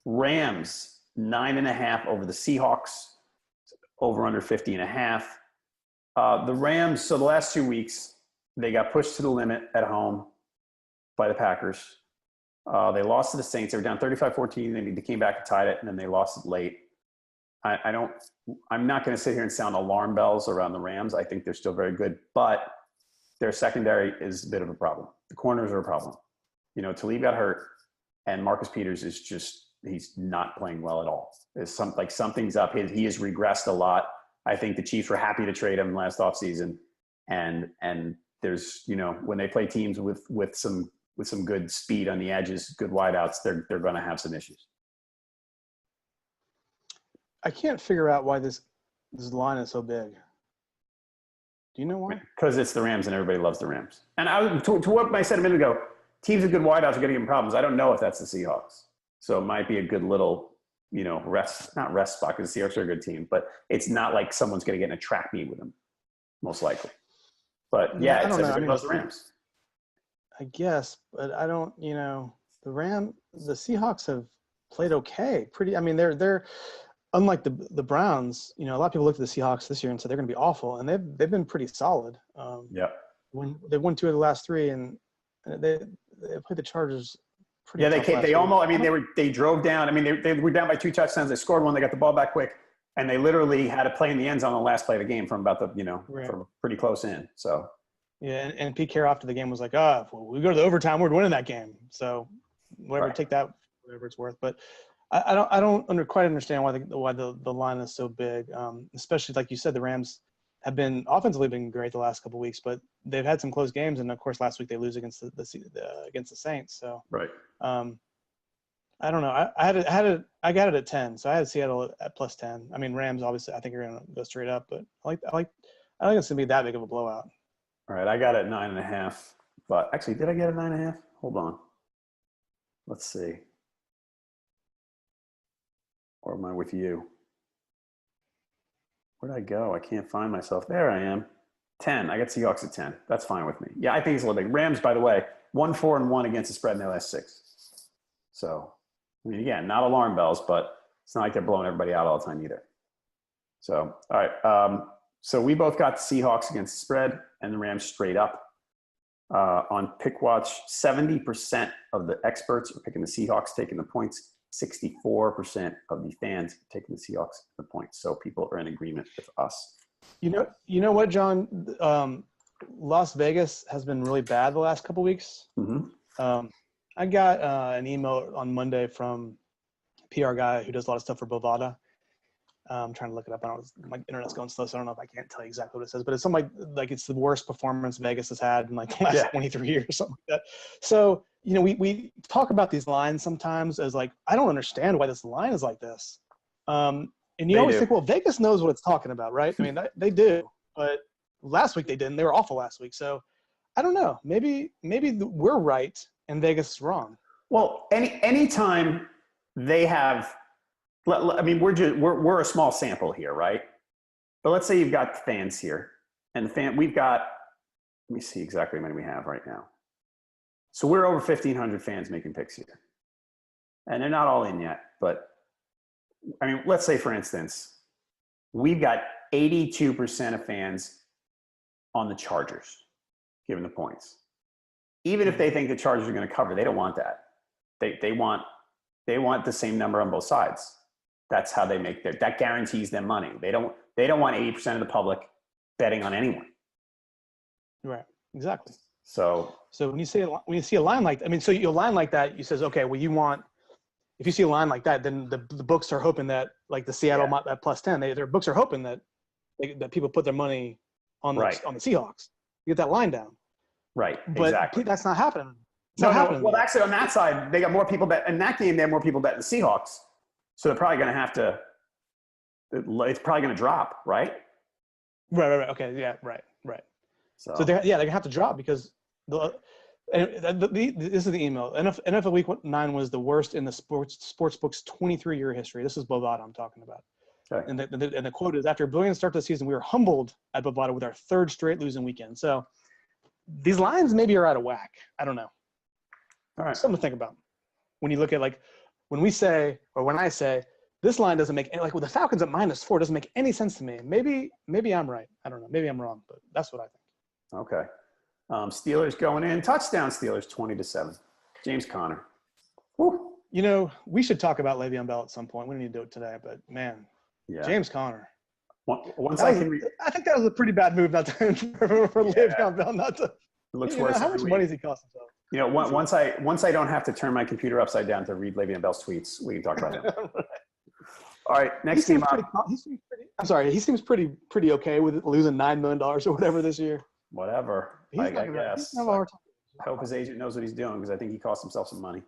Rams 9.5 over the Seahawks, over under 50.5. The Rams, so the last 2 weeks, they got pushed to the limit at home by the Packers. They lost to the Saints. They were down 35-14. They came back and tied it, and then they lost it late. I'm not going to sit here and sound alarm bells around the Rams. I think they're still very good, but their secondary is a bit of a problem. The corners are a problem. Talib got hurt, and Marcus Peters is he's not playing well at all. Something's up. He has regressed a lot. I think the Chiefs were happy to trade him last offseason. And there's, when they play teams with some good speed on the edges, good wideouts, they're going to have some issues. I can't figure out why this line is so big. Do you know why? Because it's the Rams and everybody loves the Rams. And to what I said a minute ago, teams with good wideouts are going to give them problems. I don't know if that's the Seahawks. So it might be a good little, not rest spot, because the Seahawks are a good team. But it's not like someone's going to get in a trap meet with them, most likely. But yeah, everybody loves the Rams. I guess, but I don't, the Seahawks have played okay. They're unlike the Browns. A lot of people looked at the Seahawks this year and said they're going to be awful, and they've been pretty solid. When they won 2 of the last 3, and they played the Chargers. They drove down. They were down by 2 touchdowns. They scored 1. They got the ball back quick, and they literally had to play in the end zone on the last play of the game from about from pretty close in. So. Yeah, and Pete Carroll after the game was like, if we go to the overtime, we're winning that game. So whatever, take that, whatever it's worth. But I don't quite understand why the line is so big, especially like you said, the Rams have been offensively been great the last couple of weeks, but they've had some close games, and of course last week they lose against the Saints. So right. I don't know. I got it at 10, so I had Seattle at +10. Rams obviously I think are going to go straight up, but I don't think it's going to be that big of a blowout. All right, I got it at 9.5. But actually, did I get a 9.5? Hold on. Let's see. Or am I with you? Where'd I go? I can't find myself. There I am. 10. I got Seahawks at 10. That's fine with me. Yeah, I think it's a little big. Rams, by the way, 1-4-1 against the spread in their last 6. So, again, not alarm bells, but it's not like they're blowing everybody out all the time either. So, all right. So we both got the Seahawks against the spread and the Rams straight up. On Pickwatch, 70% of the experts are picking the Seahawks, taking the points. 64% of the fans are taking the Seahawks, the points. So people are in agreement with us. You know what, John? Las Vegas has been really bad the last couple weeks. Mm-hmm. I got an email on Monday from a PR guy who does a lot of stuff for Bovada. I'm trying to look it up. My internet's going slow, so I don't know if I can't tell you exactly what it says. But it's something like it's the worst performance Vegas has had in the last 23 years or something like that. So, we talk about these lines sometimes as I don't understand why this line is like this. And you always think, well, Vegas knows what it's talking about, right? They do. But last week they didn't. They were awful last week. So, I don't know. Maybe we're right and Vegas is wrong. Well, anytime they have – we're a small sample here, right? But let's say you've got fans here, and we've got. Let me see exactly how many we have right now. So we're over 1,500 fans making picks here, and they're not all in yet. But let's say for instance, we've got 82% of fans on the Chargers, given the points. Even if they think the Chargers are going to cover, they don't want that. They want the same number on both sides. That's how they make that guarantees them money. They don't want 80% of the public betting on anyone. Right. Exactly. So when you see a line like that, so a line like that, you says, okay, well, if you see a line like that, then the books are hoping that the Seattle at +10, their books are hoping that people put their money on the Seahawks. You get that line down. Right. But exactly. That's not happening. No. Well, actually, on that side, they got more people bet in that game. They have more people betting the Seahawks, so they're probably going to have to. It's probably going to drop, right? Right. Okay. Yeah. Right. So they're going to have to drop because this is the email. NFL Week 9 was the worst in the sports book's 23-year history. This is Bovada I'm talking about. Okay. And the quote is, after a brilliant start to the season, we were humbled at Bovada with our 3rd straight losing weekend. So these lines maybe are out of whack. I don't know. All right. Something to think about when you look at when I say this line doesn't make like with the Falcons at -4 doesn't make any sense to me. Maybe I'm right. I don't know. Maybe I'm wrong, but that's what I think. Okay. Steelers going in. Touchdown Steelers 20-7. James Conner. Woo. You know, we should talk about Le'Veon Bell at some point. We don't need to do it today, but man, James Conner. I think that was a pretty bad move not to for Le'Veon Bell not to. It looks worse. How much money does he cost himself? You know, once I don't have to turn my computer upside down to read Le'Veon Bell's tweets, we can talk about him. Right. All right, next team up. He seems pretty okay with losing $9 million or whatever this year. Whatever. I guess. I hope his agent knows what he's doing because I think he cost himself some money.